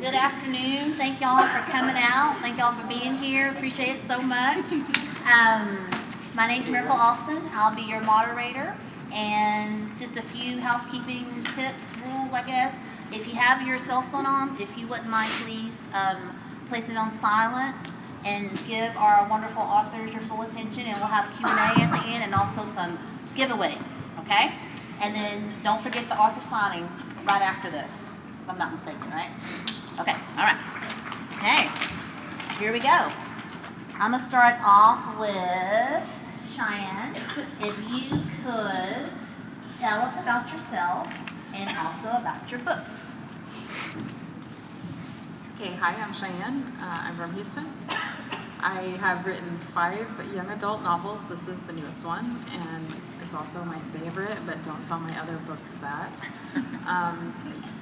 Good afternoon. Thank y'all for coming out. Thank y'all for being here. Appreciate it so much. My name's Miracle Austin. I'll be your moderator. And just a few housekeeping tips, rules, I guess. If you have your cell phone on, if you wouldn't mind, please place it on silence and give our wonderful authors your full attention. And we'll have Q&A at the end and also some giveaways, okay? And then don't forget the author signing right after this, if I'm not mistaken, right? Okay, all right. Okay, here we go. I'm gonna start off with Cheyanne. If you could tell us about yourself and also about your books. Okay, hi, I'm Cheyanne. I'm from Houston. I have written 5 young adult novels. This is the newest one, and it's also my favorite, but don't tell my other books that.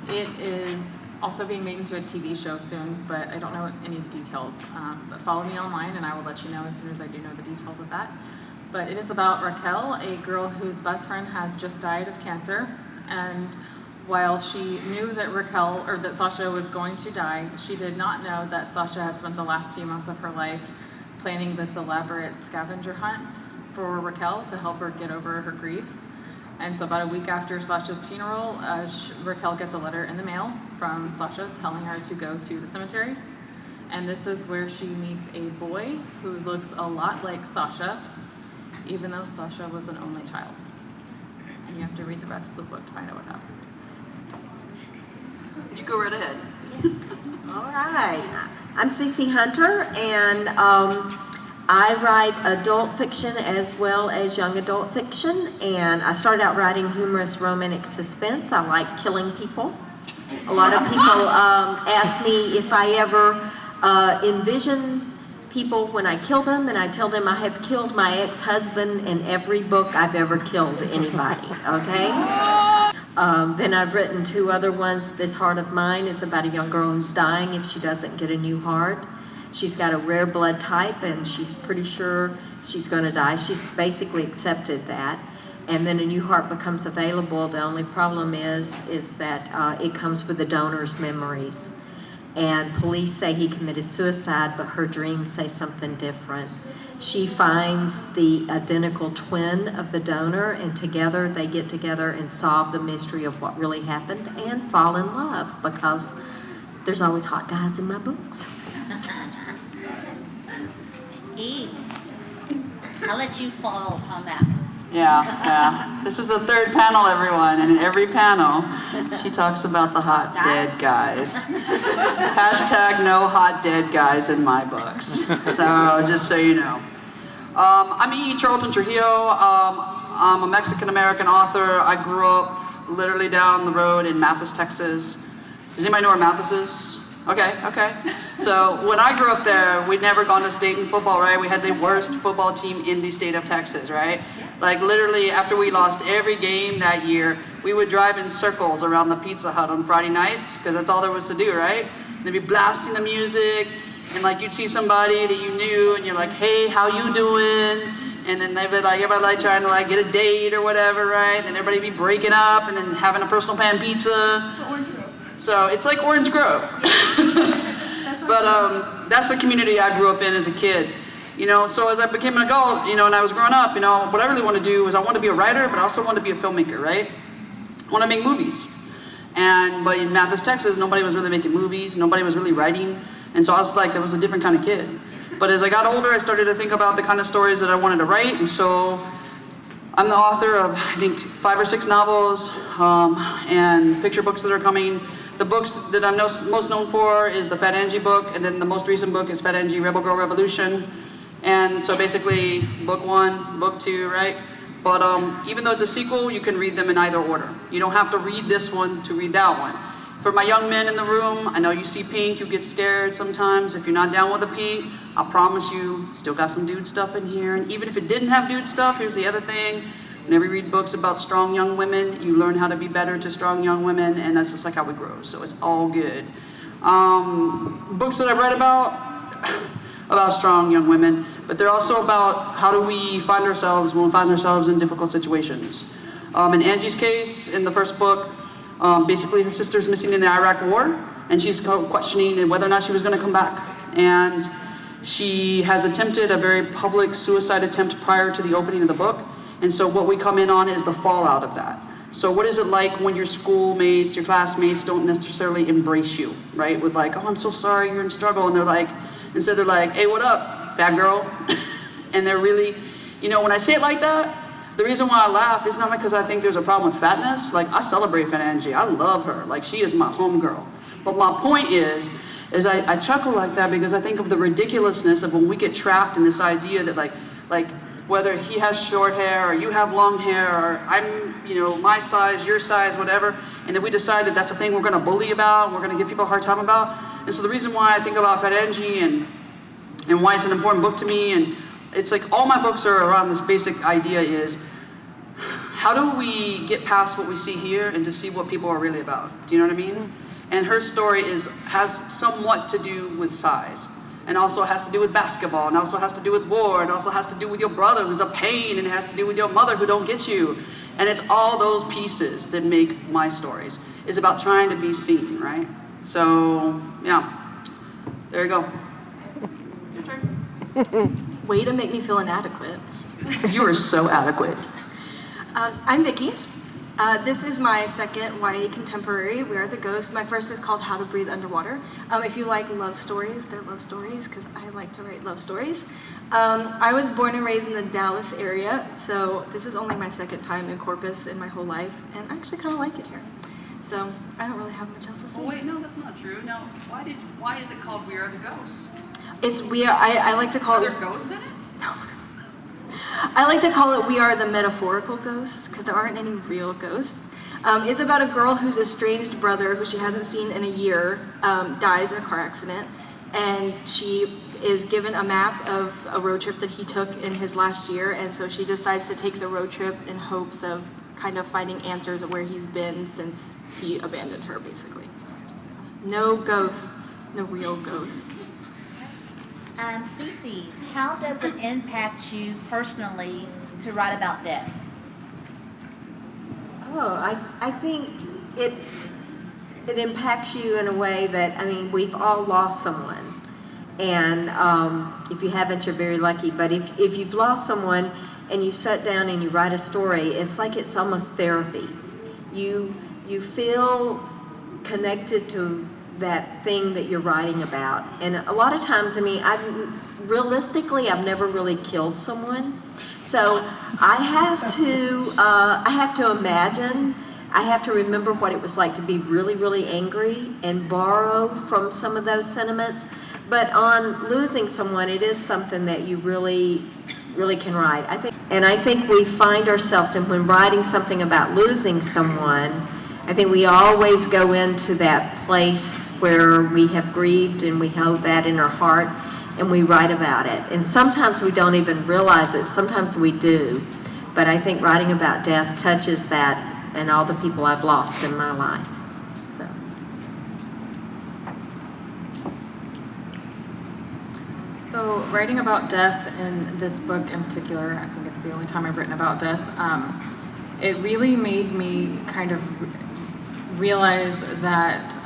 It is also being made into a TV show soon, but I don't know any details. But follow me online and I will let you know as soon as I do know the details of that. But it is about Raquel, a girl whose best friend has just died of cancer. And while she knew that that Sasha was going to die, she did not know that Sasha had spent the last few months of her life planning this elaborate scavenger hunt for Raquel to help her get over her grief. And so about a week after Sasha's funeral, Raquel gets a letter in the mail from Sasha telling her to go to the cemetery. And this is where she meets a boy who looks a lot like Sasha, even though Sasha was an only child. And you have to read the rest of the book to find out what happens. You go right ahead. All right. I'm Cece Hunter, and I write adult fiction as well as young adult fiction, and I started out writing humorous romantic suspense. I like killing people. A lot of people ask me if I ever envision people when I kill them, and I tell them I have killed my ex-husband in every book I've ever killed anybody, okay? Then I've written 2 other ones. This Heart of Mine is about a young girl who's dying if she doesn't get a new heart. She's got a rare blood type and she's pretty sure she's going to die. She's basically accepted that. And then a new heart becomes available. The only problem is that it comes with the donor's memories. And police say he committed suicide, but her dreams say something different. She finds the identical twin of the donor, and together they get together and solve the mystery of what really happened and fall in love, because there's always hot guys in my books. Eve, I'll let you follow on that. Yeah. This is the 3rd panel, everyone, and in every panel, she talks about the hot dead guys. Hashtag no hot dead guys in my books. So, just so you know. I'm Charlton-Trujillo. I'm a Mexican-American author. I grew up literally down the road in Mathis, Texas. Does anybody know where Mathis is? Okay. So when I grew up there, we'd never gone to state in football, right? We had the worst football team in the state of Texas, right? Like literally after we lost every game that year, we would drive in circles around the Pizza Hut on Friday nights, because that's all there was to do, right? They'd be blasting the music, and like you'd see somebody that you knew, and you're like, hey, how you doing? And then they'd be like, everybody like trying to like get a date or whatever, right? Then everybody be breaking up and then having a personal pan pizza. So it's like Orange Grove. But that's the community I grew up in as a kid. You know, so as I became an adult, you know, and I was growing up, you know, what I really want to do is I want to be a writer, but I also want to be a filmmaker, right? I want to make movies. But in Mathis, Texas, nobody was really making movies. Nobody was really writing. And so I was like, I was a different kind of kid. But as I got older, I started to think about the kind of stories that I wanted to write. And so I'm the author of, I think, 5 or 6 novels and picture books that are coming. The books that I'm most known for is the Fat Angie book, and then the most recent book is Fat Angie Rebel Girl Revolution. And so basically, book 1, book 2, right? But even though it's a sequel, you can read them in either order. You don't have to read this one to read that one. For my young men in the room, I know you see pink, you get scared sometimes. If you're not down with the pink, I promise you, still got some dude stuff in here. And even if it didn't have dude stuff, here's the other thing. Whenever you read books about strong young women, you learn how to be better to strong young women, and that's just like how we grow, so it's all good. Books that I've read about strong young women, but they're also about how do we find ourselves when we find ourselves in difficult situations. In Angie's case, in the first book, basically her sister's missing in the Iraq War, and she's questioning whether or not she was going to come back. And she has attempted a very public suicide attempt prior to the opening of the book. And so what we come in on is the fallout of that. So what is it like when your schoolmates, your classmates don't necessarily embrace you, right? With like, oh, I'm so sorry, you're in struggle. And they're like, instead they're like, hey, what up, fat girl? And they're really, you know, when I say it like that, the reason why I laugh is not because I think there's a problem with fatness. Like, I celebrate Fat Angie. I love her. Like, she is my homegirl. But my point is I chuckle like that because I think of the ridiculousness of when we get trapped in this idea that like whether he has short hair or you have long hair or I'm, you know, my size, your size, whatever, and then we decide that that's a thing we're going to bully about and we're going to give people a hard time about. And so the reason why I think about Fat Angie and why it's an important book to me, and it's like all my books are around this basic idea is, how do we get past what we see here and to see what people are really about? Do you know what I mean? And her story has somewhat to do with size, and also has to do with basketball, and also has to do with war, and also has to do with your brother who's a pain, and it has to do with your mother who don't get you. And it's all those pieces that make my stories. It's about trying to be seen, right? So, yeah, there you go. Your turn. Way to make me feel inadequate. You are so adequate. I'm Vicky. This is my second YA contemporary, We Are the Ghosts. My first is called How to Breathe Underwater. If you like love stories, they're love stories because I like to write love stories. I was born and raised in the Dallas area, so this is only my second time in Corpus in my whole life, and I actually kind of like it here. So I don't really have much else to say. Oh wait, no, that's not true. Now, why is it called We Are the Ghosts? It's weird. I like to call Are it. there ghosts in it? No. I like to call it We Are the Metaphorical Ghosts because there aren't any real ghosts. It's about a girl whose estranged brother, who she hasn't seen in a year, dies in a car accident, and she is given a map of a road trip that he took in his last year, and so she decides to take the road trip in hopes of kind of finding answers of where he's been since he abandoned her, basically. So, no ghosts, no real ghosts. Cece, how does it impact you personally to write about death? Oh, I think it impacts you in a way that, I mean, we've all lost someone. And if you haven't, you're very lucky. But if you've lost someone and you sit down and you write a story, it's like it's almost therapy. You feel connected to that thing that you're writing about. And a lot of times, I mean, realistically, I've never really killed someone. So I have to imagine, I have to remember what it was like to be really, really angry and borrow from some of those sentiments. But on losing someone, it is something that you really, really can write. I think we find ourselves, and when writing something about losing someone, I think we always go into that place where we have grieved and we hold that in our heart and we write about it. And sometimes we don't even realize it, sometimes we do. But I think writing about death touches that and all the people I've lost in my life. So writing about death in this book in particular, I think it's the only time I've written about death, it really made me kind of realize that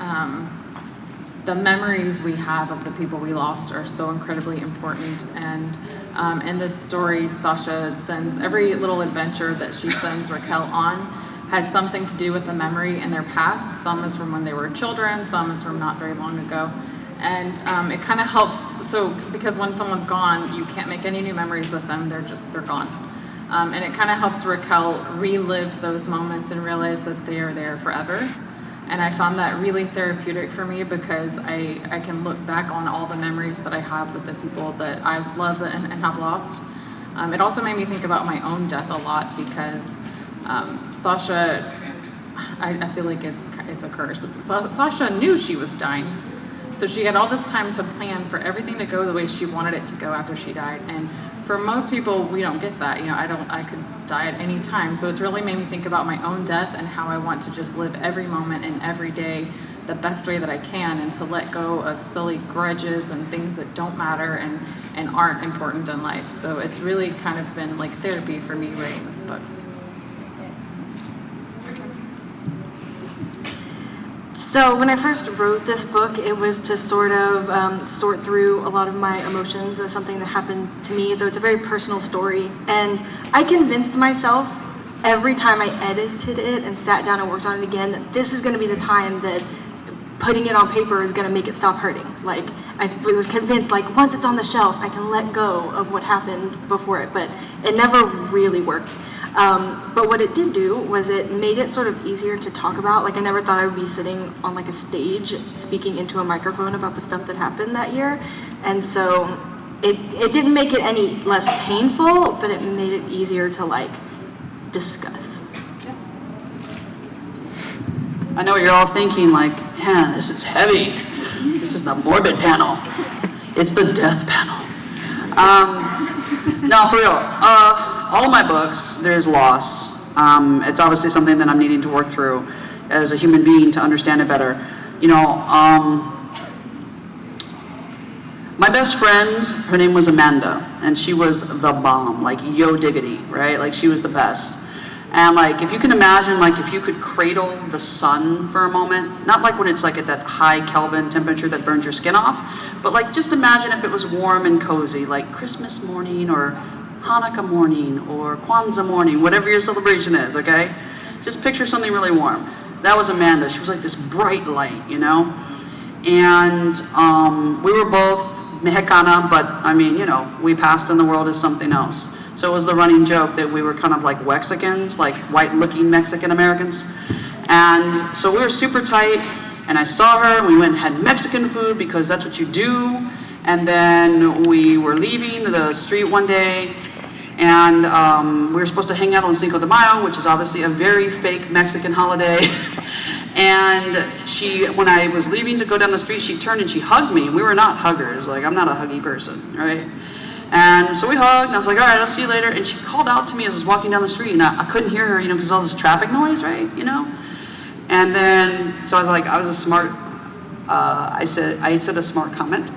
the memories we have of the people we lost are so incredibly important. And in this story, Sasha sends every little adventure that she sends Raquel on has something to do with the memory in their past. Some is from when they were children, some is from not very long ago. And it kind of helps, so because when someone's gone, you can't make any new memories with them, they're gone. And it kind of helps Raquel relive those moments and realize that they are there forever. And I found that really therapeutic for me because I can look back on all the memories that I have with the people that I love and have lost. It also made me think about my own death a lot because Sasha, I feel like it's a curse. Sasha knew she was dying. So she had all this time to plan for everything to go the way she wanted it to go after she died. And for most people, we don't get that. You know, I could die at any time. So it's really made me think about my own death and how I want to just live every moment and every day the best way that I can, and to let go of silly grudges and things that don't matter and aren't important in life. So it's really kind of been like therapy for me writing this book. So So when I first wrote this book, it was to sort of sort through a lot of my emotions as something that happened to me. So it's a very personal story. And I convinced myself every time I edited it and sat down and worked on it again that this is going to be the time that putting it on paper is going to make it stop hurting. Like, I was convinced, like, once it's on the shelf, I can let go of what happened before it. But it never really worked. But what it did do was it made it sort of easier to talk about. Like, I never thought I would be sitting on like a stage speaking into a microphone about the stuff that happened that year. And so it didn't make it any less painful, but it made it easier to like discuss. I know what you're all thinking, like, man, this is heavy. This is the morbid panel. It's the death panel. No, for real. All of my books, there's loss. It's obviously something that I'm needing to work through as a human being to understand it better. You know, my best friend, her name was Amanda, and she was the bomb, like yo diggity, right? Like she was the best. And like, if you can imagine, like if you could cradle the sun for a moment, not like when it's like at that high Kelvin temperature that burns your skin off, but like just imagine if it was warm and cozy, like Christmas morning or Hanukkah morning or Kwanzaa morning, whatever your celebration is, okay? Just picture something really warm. That was Amanda. She was like this bright light, you know? And we were both Mexicana, but I mean, you know, we passed in the world as something else. So it was the running joke that we were kind of like Wexicans, like white-looking Mexican Americans. And so we were super tight, and I saw her, and we went and had Mexican food because that's what you do. And then we were leaving the street one day, and we were supposed to hang out on Cinco de Mayo, which is obviously a very fake Mexican holiday. And she, when I was leaving to go down the street, she turned and she hugged me. We were not huggers, like I'm not a huggy person, right? And so we hugged, and I was like, all right, I'll see you later. And she called out to me as I was walking down the street, and I couldn't hear her, you know, because all this traffic noise, right, you know? And then, so I was like, I was a smart, I said a smart comment.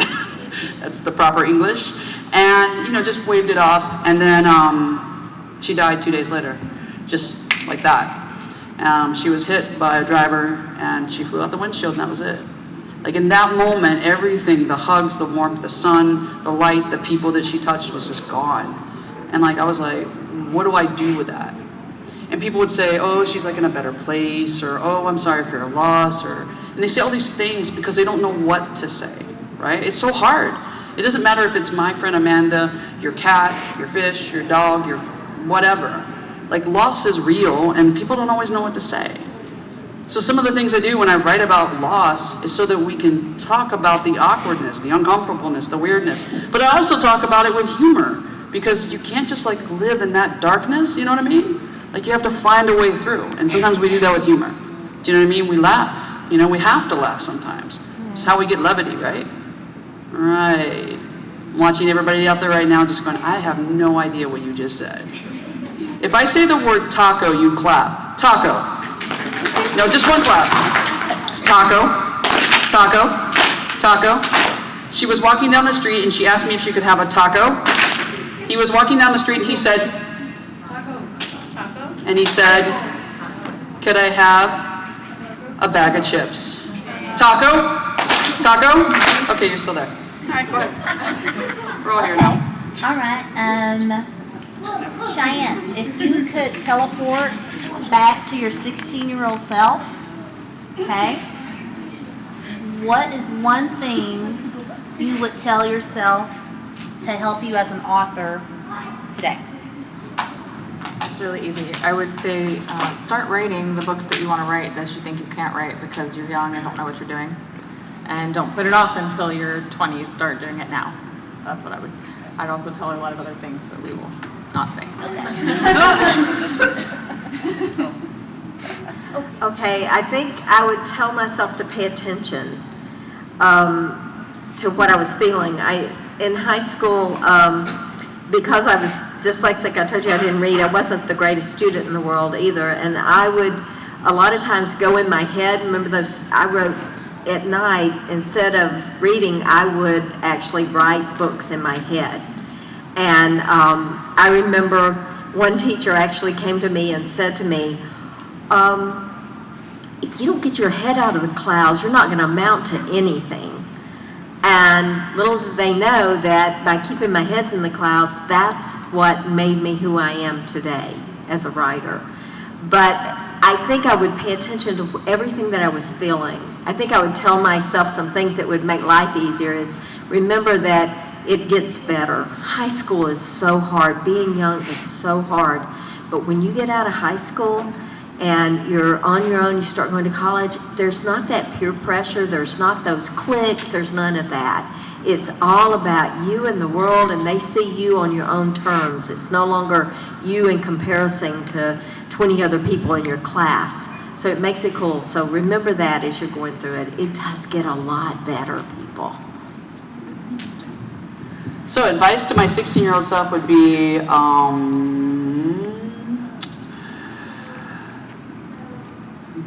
That's the proper English. And, you know, just waved it off. And then she died 2 days later, just like that. She was hit by a driver, and she flew out the windshield, and that was it. Like in that moment, everything, the hugs, the warmth, the sun, the light, the people that she touched was just gone. And like, I was like, what do I do with that? And people would say, oh, she's like in a better place, or oh, I'm sorry for your loss, and they say all these things because they don't know what to say, right? It's so hard. It doesn't matter if it's my friend Amanda, your cat, your fish, your dog, your whatever. Like loss is real, and people don't always know what to say. So some of the things I do when I write about loss is so that we can talk about the awkwardness, the uncomfortableness, the weirdness. But I also talk about it with humor, because you can't just like live in that darkness, you know what I mean? Like you have to find a way through, and sometimes we do that with humor. Do you know what I mean? We laugh, you know, we have to laugh sometimes. It's how we get levity, right? Right. I'm watching everybody out there right now just going, I have no idea what you just said. If I say the word taco, you clap. Taco. No, just one clap. Taco, taco, taco. She was walking down the street and she asked me if she could have a taco. He was walking down the street and he said, taco, taco. And he said, could I have a bag of chips? Taco, taco. Okay, you're still there. All right, go ahead. We're all here now. All right. Cheyanne, if you could teleport back to your 16-year-old self, okay, what is one thing you would tell yourself to help you as an author today? It's really easy. I would say start writing the books that you want to write that you think you can't write because you're young and don't know what you're doing. And don't put it off until your 20s. Start doing it now. That's what I'd also tell her a lot of other things that we will not say. Okay, I think I would tell myself to pay attention to what I was feeling. In high school, because I was dyslexic, I told you I didn't read, I wasn't the greatest student in the world either, and I would a lot of times go in my head. Remember those, I wrote at night, instead of reading, I would actually write books in my head. And I remember one teacher actually came to me and said to me, if you don't get your head out of the clouds, you're not going to amount to anything. And little did they know that by keeping my head in the clouds, that's what made me who I am today as a writer. But I think I would pay attention to everything that I was feeling. I think I would tell myself some things that would make life easier. Is remember that it gets better. High school is so hard. Being young is so hard. But when you get out of high school and you're on your own, you start going to college, there's not that peer pressure, there's not those cliques, there's none of that. It's all about you and the world, and they see you on your own terms. It's no longer you in comparison to 20 other people in your class. So it makes it cool. So remember that as you're going through it. It does get a lot better, people. So advice to my 16-year-old self would be,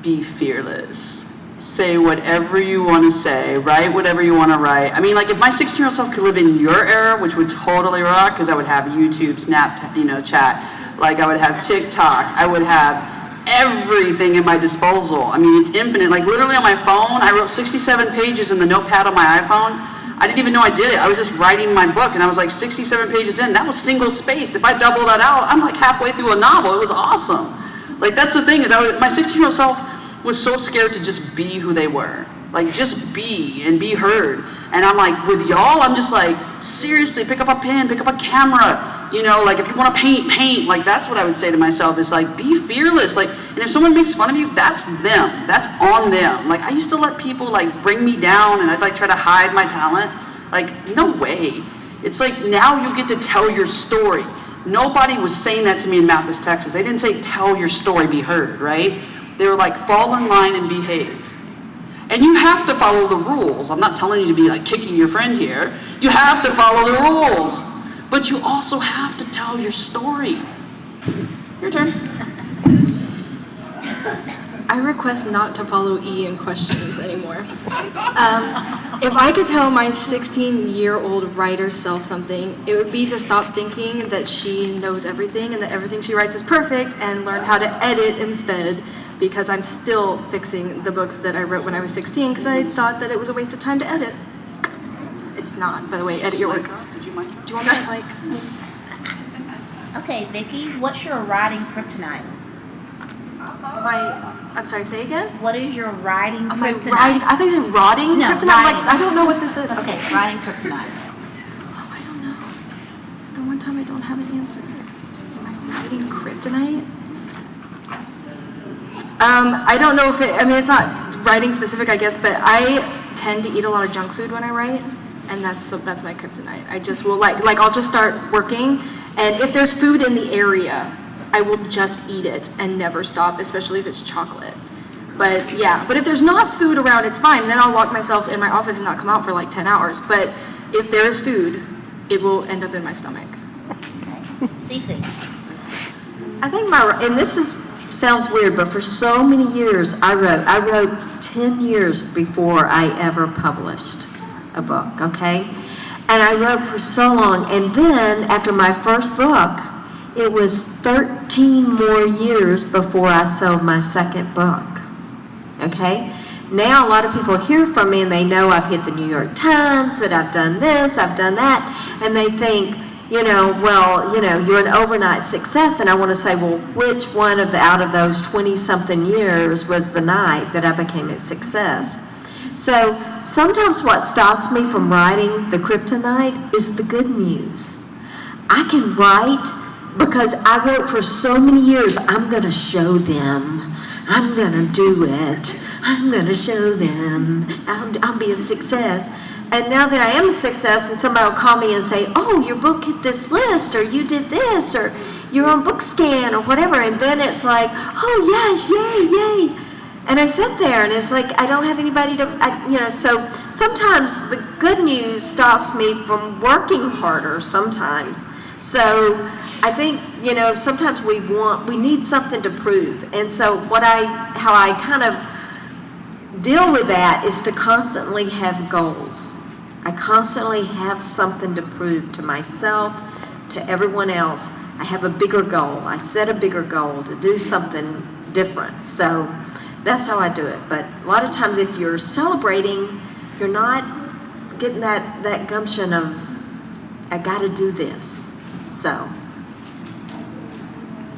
be fearless. Say whatever you want to say, write whatever you want to write. I mean, like if my 16-year-old self could live in your era, which would totally rock, because I would have YouTube, Snap, chat. Like I would have TikTok. I would have everything at my disposal. I mean, it's infinite. Like literally on my phone, I wrote 67 pages in the notepad on my iPhone. I didn't even know I did it. I was just writing my book, and I was like 67 pages in. That was single spaced. If I double that out, I'm like halfway through a novel. It was awesome. Like that's the thing is, my 16-year-old self was so scared to just be who they were. Like just be and be heard. And I'm like, with y'all, I'm just like, seriously, pick up a pen, pick up a camera. Like if you want to paint, paint. Like that's what I would say to myself is like, be fearless. Like, and if someone makes fun of you, that's them. That's on them. Like I used to let people like bring me down, and I'd like try to hide my talent. Like, no way. It's like now you get to tell your story. Nobody was saying that to me in Mathis, Texas. They didn't say tell your story, be heard, right? They were like fall in line and behave. And you have to follow the rules. I'm not telling you to be like kicking your friend here. You have to follow the rules. But you also have to tell your story. Your turn. I request not to follow E in questions anymore. If I could tell my 16-year-old writer self something, it would be to stop thinking that she knows everything and that everything she writes is perfect, and learn how to edit instead, because I'm still fixing the books that I wrote when I was 16 because I thought that it was a waste of time to edit. It's not, by the way. Edit your work. Did you mind? Do you want me to like... Okay, Vicky, what's your writing kryptonite? I'm sorry, say again? What is your writing My kryptonite? writing, I thought you said rotting No, kryptonite. I'm like, writing. I don't know what this is. Okay, writing kryptonite. Oh, I don't know. The one time I don't have an answer. My writing kryptonite? I don't know if it's not writing specific, I guess, but I tend to eat a lot of junk food when I write, and that's my kryptonite. I just will like I'll just start working, and if there's food in the area, I will just eat it and never stop, especially if it's chocolate. But yeah, but if there's not food around, it's fine. Then I'll lock myself in my office and not come out for like 10 hours. But if there is food, it will end up in my stomach. Okay. Cece. I think and this sounds weird, but for so many years I wrote 10 years before I ever published a book, okay? And I wrote for so long, and then after my first book, it was 13 more years before I sold my second book, okay? Now a lot of people hear from me and they know I've hit the New York Times, that I've done this, I've done that, and they think, you're an overnight success. And I want to say, well, which one out of those 20-something years was the night that I became a success? So sometimes what stops me from writing the kryptonite is the good news. I can write because I wrote for so many years. I'm going to show them. I'm going to do it. I'm going to show them. I'll be a success. And now that I am a success, and somebody will call me and say, oh, your book hit this list, or you did this, or you're on BookScan, or whatever, and then it's like, oh, yes, yay, yay. And I sit there, and it's like, I don't have anybody so sometimes the good news stops me from working harder sometimes. So I think, sometimes we need something to prove. And so how I kind of deal with that is to constantly have goals. I constantly have something to prove to myself, to everyone else. I have a bigger goal. I set a bigger goal to do something different. So that's how I do it. But a lot of times if you're celebrating, you're not getting that gumption of, I gotta do this. So.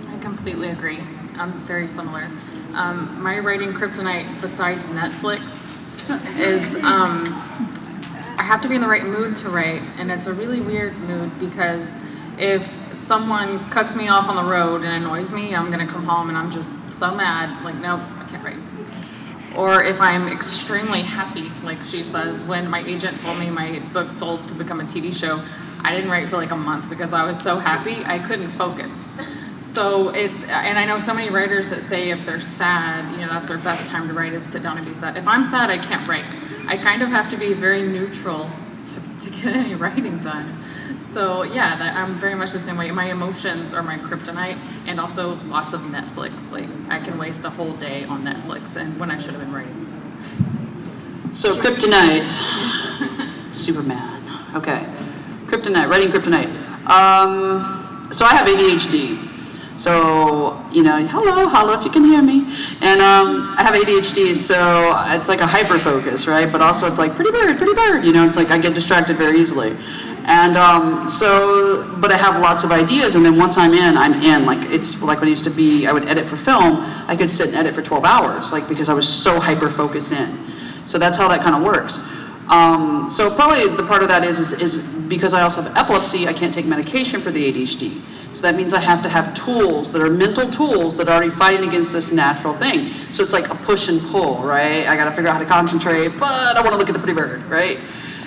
I completely agree. I'm very similar. My writing kryptonite, besides Netflix, is I have to be in the right mood to write, and it's a really weird mood because if someone cuts me off on the road and annoys me, I'm gonna come home and I'm just so mad, like, nope, I can't write. Or if I'm extremely happy, like she says, when my agent told me my book sold to become a TV show, I didn't write for like a month because I was so happy I couldn't focus. So and I know so many writers that say if they're sad, you know, that's their best time to write is sit down and be sad. If I'm sad, I can't write. I kind of have to be very neutral to get any writing done. So yeah, I'm very much the same way. My emotions are my kryptonite, and also lots of Netflix. Like I can waste a whole day on Netflix, and when I should have been writing. So kryptonite, Superman. Okay, kryptonite, writing kryptonite. So I have ADHD. So, you know, hello if you can hear me. And I have ADHD, so it's like a hyper focus, right? But also it's like pretty bird, you know, it's like I get distracted very easily. And but I have lots of ideas, and then once I'm in, like it's like when I used to be, I would edit for film, I could sit and edit for 12 hours, like because I was so hyper focused in. So that's how that kind of works. So probably the part of that is because I also have epilepsy, I can't take medication for the ADHD. So that means I have to have tools that are mental tools that are already fighting against this natural thing. So it's like a push and pull, right? I gotta figure out how to concentrate, but I wanna look at the pretty bird, right?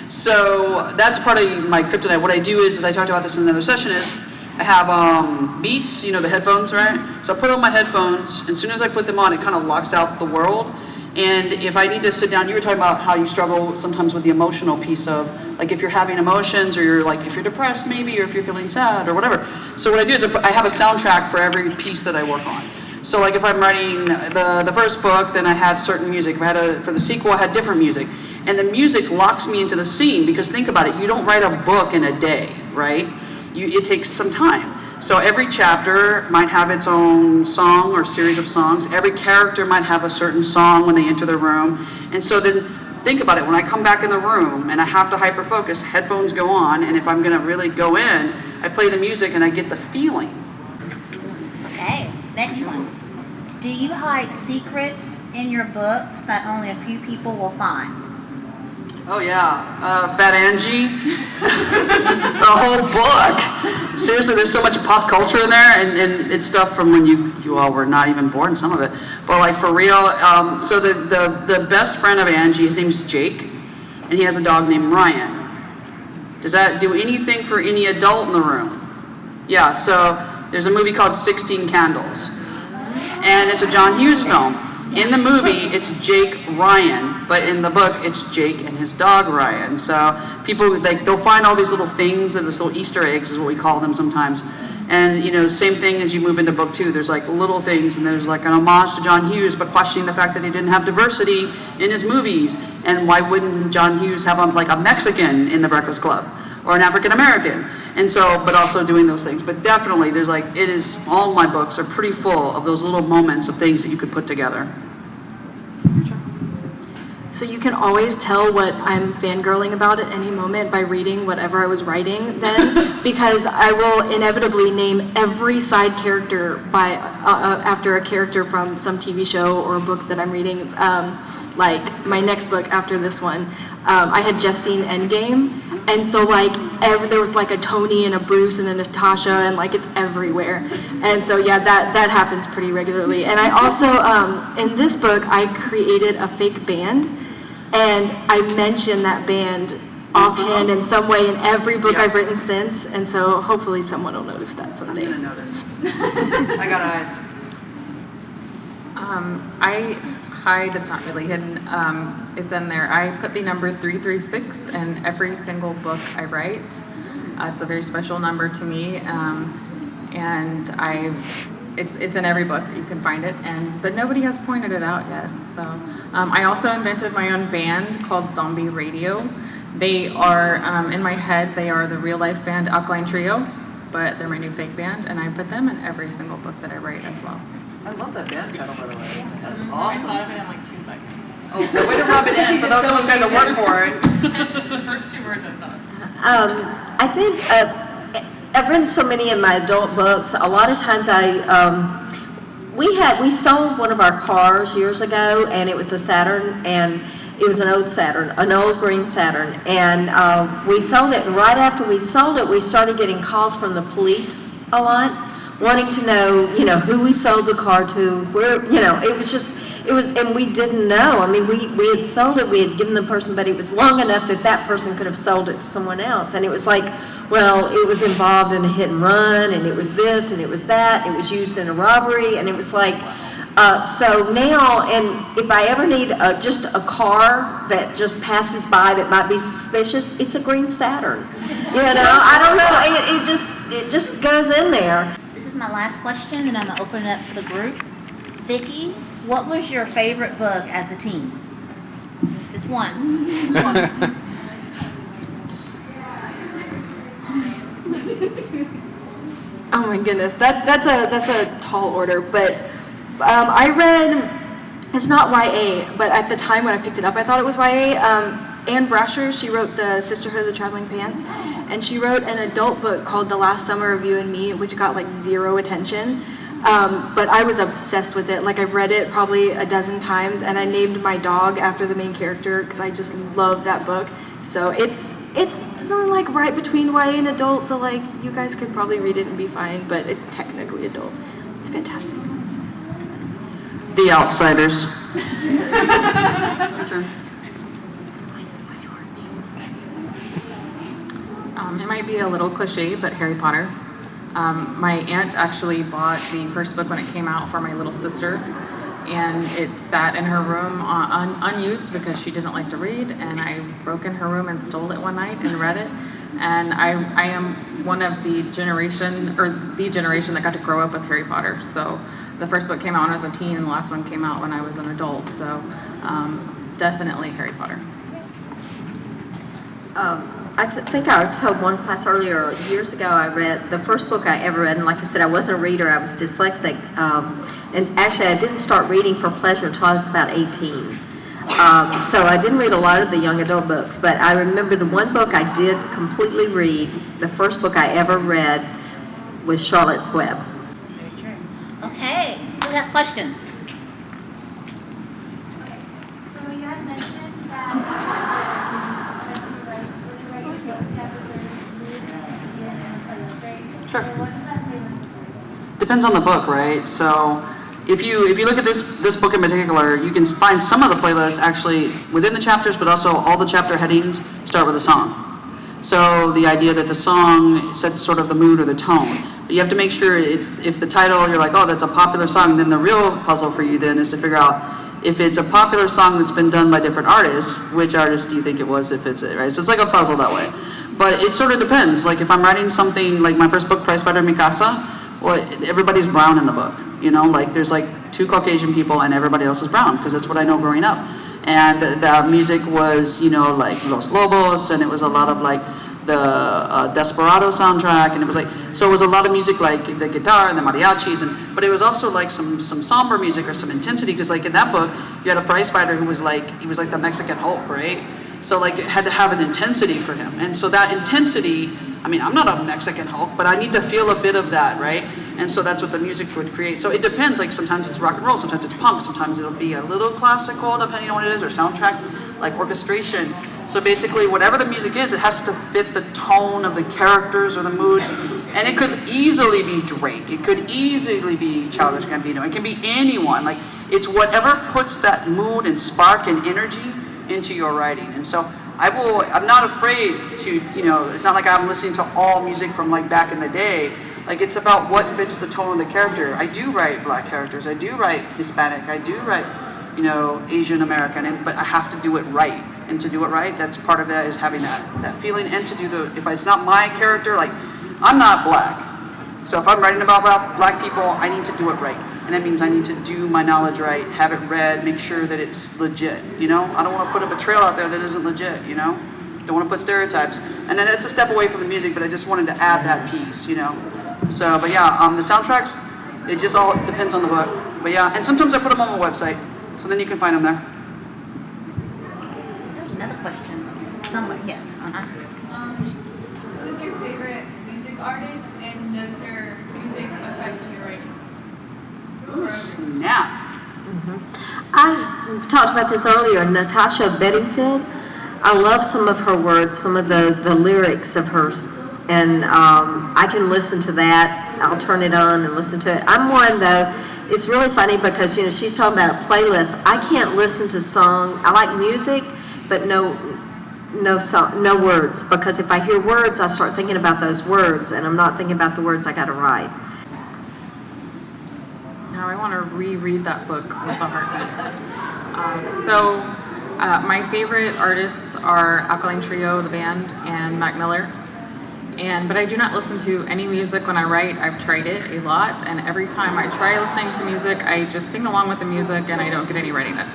So that's part of my kryptonite. What I do is I talked about this in another session, is I have Beats, you know, the headphones, right? So I put on my headphones, and as soon as I put them on, it kind of locks out the world. And if I need to sit down, you were talking about how you struggle sometimes with the emotional piece of, like if you're having emotions, or you're like, if you're depressed maybe, or if you're feeling sad or whatever. So what I do is I have a soundtrack for every piece that I work on. So like if I'm writing the first book, then I had certain music. If I had for the sequel, I had different music. And the music locks me into the scene, because think about it, you don't write a book in a day, right? It takes some time. So every chapter might have its own song or series of songs. Every character might have a certain song when they enter the room. And so then think about it, when I come back in the room and I have to hyper focus, headphones go on, and if I'm gonna really go in, I play the music and I get the feeling. Okay, next one. Do you hide secrets in your books that only a few people will find? Oh yeah, Fat Angie, the whole book. Seriously, there's so much pop culture in there, and it's stuff from when you all were not even born, some of it. But like for real, so the best friend of Angie, his name's Jake, and he has a dog named Ryan. Does that do anything for any adult in the room? Yeah, so there's a movie called 16 Candles, and it's a John Hughes film. In the movie, it's Jake Ryan, but in the book, it's Jake and his dog Ryan. So people, they'll find all these little things, and this little Easter eggs is what we call them sometimes. And you know, same thing as you move into book 2, there's like little things, and there's like an homage to John Hughes, but questioning the fact that he didn't have diversity in his movies. And why wouldn't John Hughes have like a Mexican in The Breakfast Club, or an African American? And so, but also doing those things. But definitely, there's like, all my books are pretty full of those little moments of things that you could put together. So you can always tell what I'm fangirling about at any moment by reading whatever I was writing then, because I will inevitably name every side character by after a character from some TV show or a book that I'm reading. Like my next book after this one, I had just seen Endgame, and so like there was like a Tony and a Bruce and a Natasha, and like it's everywhere. And so yeah, that happens pretty regularly. And I also in this book I created a fake band, and I mention that band offhand in some way in every book I've written since, and so hopefully someone will notice that someday. I'm gonna notice. I got eyes. I hide, it's not really hidden, it's in there. I put the number 336 in every single book I write. It's a very special number to me, and it's in every book, you can find it, but nobody has pointed it out yet. So I also invented my own band called Zombie Radio. They are, in my head, they are the real life band Alkaline Trio, but they're my new fake band, and I put them in every single book that I write as well. I love that band title, by the way. That is I awesome. thought of it in like 2 seconds. Oh, the way to rub it in for those of us who had to work for it. That's just the first 2 words I thought. I think I've written so many of my adult books. A lot of times we sold one of our cars years ago, and it was a Saturn, and it was an old Saturn, an old green Saturn, and we sold it. And right after we sold it, we started getting calls from the police a lot, wanting to know, who we sold the car to, where, and we didn't know. I mean, we had sold it, we had given the person, but it was long enough that that person could have sold it to someone else. And it was like, well, it was involved in a hit and run, and it was this, and it was that, it was used in a robbery, and it was like, so now, and if I ever need just a car that just passes by that might be suspicious, it's a green Saturn. I don't know, it just goes in there. This is my last question, and I'm gonna open it up to the group. Vicky, what was your favorite book as a teen? Just one. Just one. Oh my goodness, that's a tall order, but I read, it's not YA, but at the time when I picked it up, I thought it was YA. Anne Brasher, she wrote the Sisterhood of the Traveling Pants, and she wrote an adult book called The Last Summer of You and Me, which got like 0 attention. But I was obsessed with it. Like, I've read it probably a dozen times, and I named my dog after the main character because I just love that book. So it's like right between YA and adult, so like you guys could probably read it and be fine, but it's technically adult. It's fantastic. The Outsiders. It might be a little cliche, but Harry Potter. My aunt actually bought the first book when it came out for my little sister, and it sat in her room unused because she didn't like to read, and I broke in her room and stole it one night and read it. And I am one of the generation that got to grow up with Harry Potter. So the first book came out when I was a teen, and the last one came out when I was an adult. So definitely Harry Potter. I think I told one class earlier, years ago, I read the first book I ever read, and like I said, I wasn't a reader, I was dyslexic, and actually I didn't start reading for pleasure until I was about 18. So I didn't read a lot of the young adult books, but I remember the one book I did completely read, the first book I ever read was Charlotte's Web. Very true. Okay, who has questions? So you had mentioned that when you write your books, you have to sort of move to begin and a place, right? Sure. So what does that mean? Depends on the book, right? So if you look at this book in particular, you can find some of the playlists actually within the chapters, but also all the chapter headings start with a song. So the idea that the song sets sort of the mood or the tone. But you have to make sure if the title, you're like, oh, that's a popular song, then the real puzzle for you then is to figure out if it's a popular song that's been done by different artists, which artist do you think it was if it's it, right? So it's like a puzzle that way. But it sort of depends. Like if I'm writing something like my first book, Prizefighter Mi Casa, well, everybody's brown in the book. Like there's like 2 Caucasian people and everybody else is brown because that's what I know growing up. And the music was, like Los Lobos, and it was a lot of like the Desperado soundtrack, and it was like, so it was a lot of music like the guitar and the mariachis, but it was also like some somber music or some intensity, because like in that book, you had a prize fighter who was like, he was like the Mexican Hulk, right? So like it had to have an intensity for him. And so that intensity, I mean, I'm not a Mexican Hulk, but I need to feel a bit of that, right? And so that's what the music would create. So it depends, like sometimes it's rock and roll, sometimes it's punk, sometimes it'll be a little classical depending on what it is, or soundtrack, like orchestration. So basically whatever the music is, it has to fit the tone of the characters or the mood. And it could easily be Drake, it could easily be Childish Gambino, it can be anyone. Like it's whatever puts that mood and spark and energy into your writing. And so I'm not afraid to, it's not like I'm listening to all music from like back in the day. Like it's about what fits the tone of the character. I do write Black characters, I do write Hispanic, I do write, Asian American, but I have to do it right. And to do it right, that's part of it, is having that feeling, and to do if it's not my character, like I'm not Black. So if I'm writing about Black people, I need to do it right. And that means I need to do my knowledge right, have it read, make sure that it's legit, I don't want to put up a trail out there that isn't legit, Don't want to put stereotypes. And then it's a step away from the music, but I just wanted to add that piece, So, but yeah, the soundtracks, it just all depends on the book. But yeah, and sometimes I put them on my website, so then you can find them there. There's another question. Someone, yes. Who's your favorite music artist, and does their music affect your writing? Ooh, snap. I talked about this earlier, Natasha Bedingfield. I love some of her words, some of the lyrics of hers, and I can listen to that. I'll turn it on and listen to it. I'm one though, it's really funny because she's talking about a playlist. I can't listen to song. I like music, but no song, no words, because if I hear words, I start thinking about those words, and I'm not thinking about the words I got to write. Now I want to reread that book with a heartbeat. My favorite artists are Alkaline Trio, the band, and Mac Miller. But I do not listen to any music when I write. I've tried it a lot, and every time I try listening to music, I just sing along with the music and I don't get any writing done.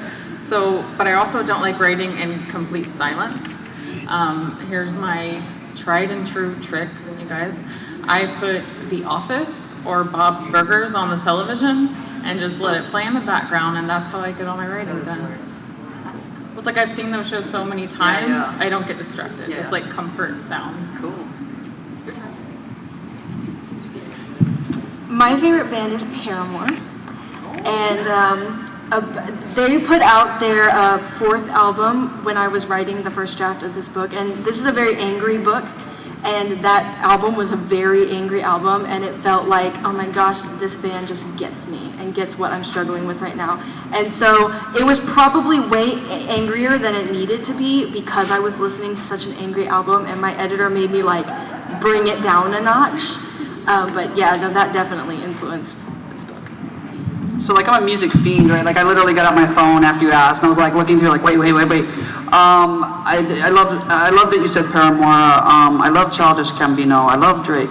But I also don't like writing in complete silence. Here's my tried and true trick, you guys. I put The Office or Bob's Burgers on the television and just let it play in the background, and that's how I get all my writing done. It's like I've seen those shows so many times, Yeah. I don't get distracted. Yeah. It's like comfort sounds. Cool. My favorite band is Paramore, and they put out their fourth album when I was writing the first draft of this book, and this is a very angry book, and that album was a very angry album, and it felt like, oh my gosh, this band just gets me and gets what I'm struggling with right now. And so it was probably way angrier than it needed to be because I was listening to such an angry album, and my editor made me like bring it down a notch. But yeah, no, that definitely influenced this book. So like I'm a music fiend, right? Like I literally got out my phone after you asked, and I was like looking through, like wait. I love that you said Paramore. I love Childish Gambino. I love Drake.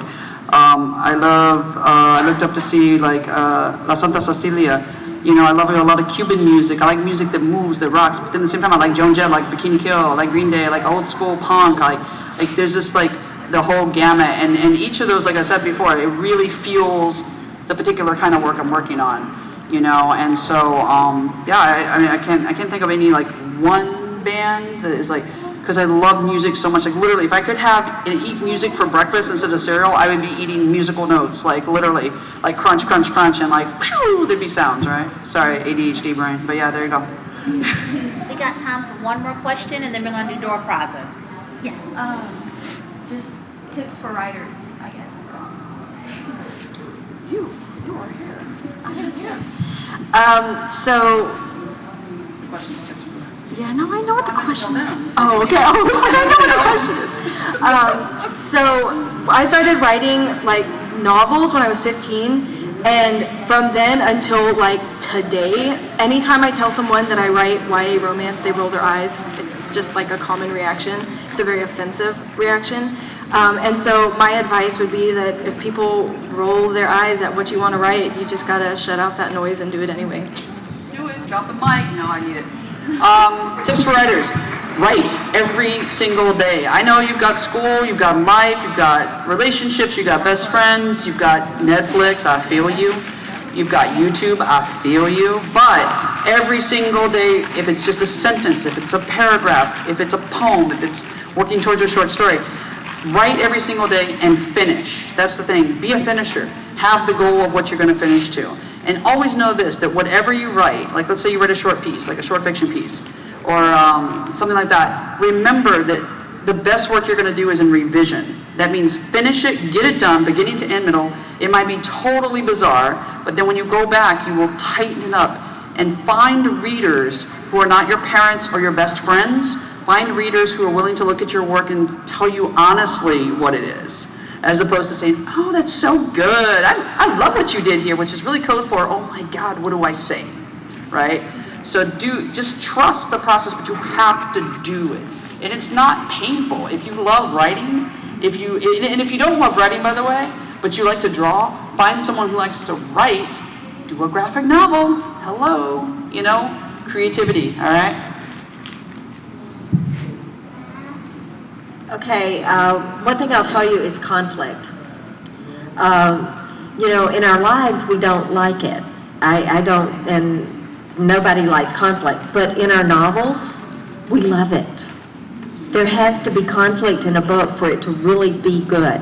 I looked up to see like La Santa Cecilia. I love a lot of Cuban music. I like music that moves, that rocks. But then at the same time, I like Joan Jett, like Bikini Kill, I like Green Day, I like old school punk. Like there's just like the whole gamut, and each of those, like I said before, it really fuels the particular kind of work I'm working on. And so I can't think of any like one band that is like, because I love music so much. Like literally, if I could have and eat music for breakfast instead of cereal, I would be eating musical notes, like literally, like crunch, crunch, crunch, and like phew, there'd be sounds, right? Sorry, ADHD brain, but yeah, there you go. We got time for one more question, and then we're gonna do door prizes. Yes. Just tips for writers, I guess. You are here. Yeah, no, I know what the question is. Oh, okay. I was like, I know what the question is. So I started writing like novels when I was 15, and from then until like today, anytime I tell someone that I write YA romance, they roll their eyes. It's just like a common reaction. It's a very offensive reaction. And so my advice would be that if people roll their eyes at what you want to write, you just gotta shut out that noise and do it anyway. Do it. Drop the mic. No, I need it. Tips for writers. Write every single day. I know you've got school, you've got life, you've got relationships, you've got best friends, you've got Netflix, I feel you. You've got YouTube, I feel you. But every single day, if it's just a sentence, if it's a paragraph, if it's a poem, if it's working towards a short story, write every single day and finish. That's the thing. Be a finisher. Have the goal of what you're going to finish to. And always know this, that whatever you write, like let's say you write a short piece, like a short fiction piece, or something like that, remember that the best work you're going to do is in revision. That means finish it, get it done, beginning to end, middle. It might be totally bizarre, but then when you go back, you will tighten it up and find readers who are not your parents or your best friends. Find readers who are willing to look at your work and tell you honestly what it is, as opposed to saying, oh, that's so good. I love what you did here, which is really code for, oh my God, what do I say, right? So just trust the process, but you have to do it. And it's not painful. If you love writing, and if you don't love writing, by the way, but you like to draw, find someone who likes to write, do a graphic novel. Hello, creativity, all right? Okay, one thing I'll tell you is conflict. In our lives, we don't like it. I don't, and nobody likes conflict, but in our novels, we love it. There has to be conflict in a book for it to really be good.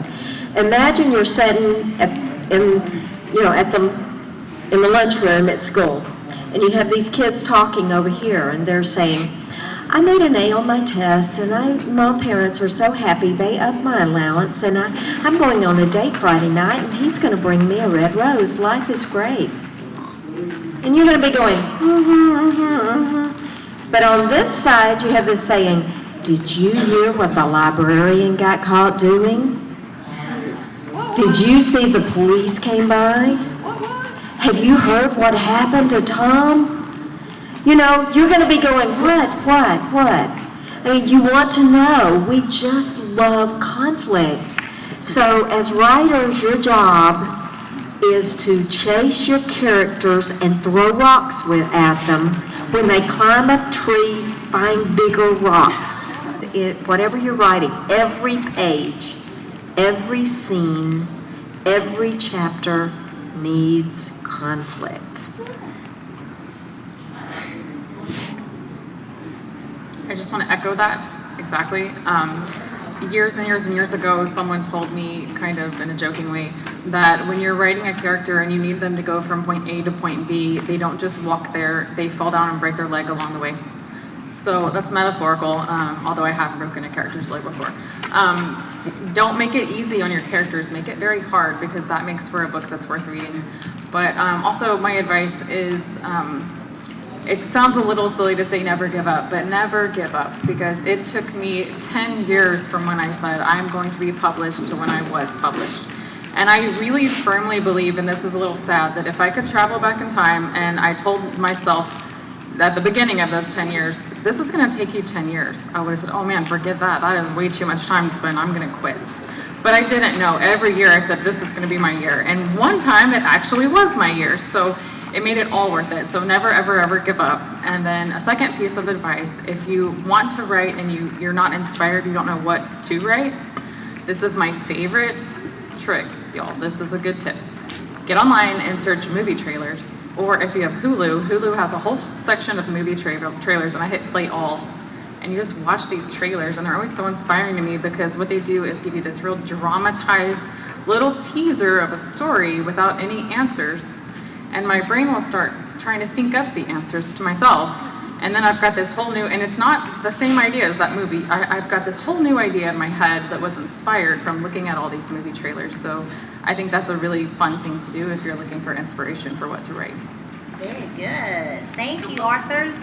Imagine you're sitting in the lunchroom at school, and you have these kids talking over here, and they're saying, I made an A on my test, and my parents are so happy they upped my allowance, and I'm going on a date Friday night, and he's going to bring me a red rose. Life is great. And you're going to be going, But on this side, you have this saying, did you hear what the librarian got caught doing? Did you see the police came by? Have you heard what happened to Tom? You know, you're going to be going, what? I mean, you want to know. We just love conflict. So as writers, your job is to chase your characters and throw rocks at them. When they climb up trees, find bigger rocks. Whatever you're writing, every page, every scene, every chapter needs conflict. I just want to echo that exactly. Years and years and years ago, someone told me, kind of in a joking way, that when you're writing a character and you need them to go from point A to point B, they don't just walk there, they fall down and break their leg along the way. So that's metaphorical, although I have broken a character's leg before. Don't make it easy on your characters, make it very hard, because that makes for a book that's worth reading. But also my advice is, it sounds a little silly to say never give up, but never give up, because it took me 10 years from when I said I'm going to be published to when I was published. And I really firmly believe, and this is a little sad, that if I could travel back in time and I told myself at the beginning of those 10 years, this is going to take you 10 years, I would have said, oh man, forget that. That is way too much time to spend. I'm going to quit. But I didn't know. Every year I said, this is going to be my year. And one time it actually was my year. So it made it all worth it. So never, ever, ever give up. And then a second piece of advice, if you want to write and you're not inspired, you don't know what to write, this is my favorite trick, y'all. This is a good tip. Get online and search movie trailers. Or if you have Hulu, Hulu has a whole section of movie trailers, and I hit play all. And you just watch these trailers, and they're always so inspiring to me, because what they do is give you this real dramatized little teaser of a story without any answers. And my brain will start trying to think up the answers to myself. And then I've got this whole new, and it's not the same idea as that movie. I've got this whole new idea in my head that was inspired from looking at all these movie trailers. So I think that's a really fun thing to do if you're looking for inspiration for what to write. Very good. Thank you, authors.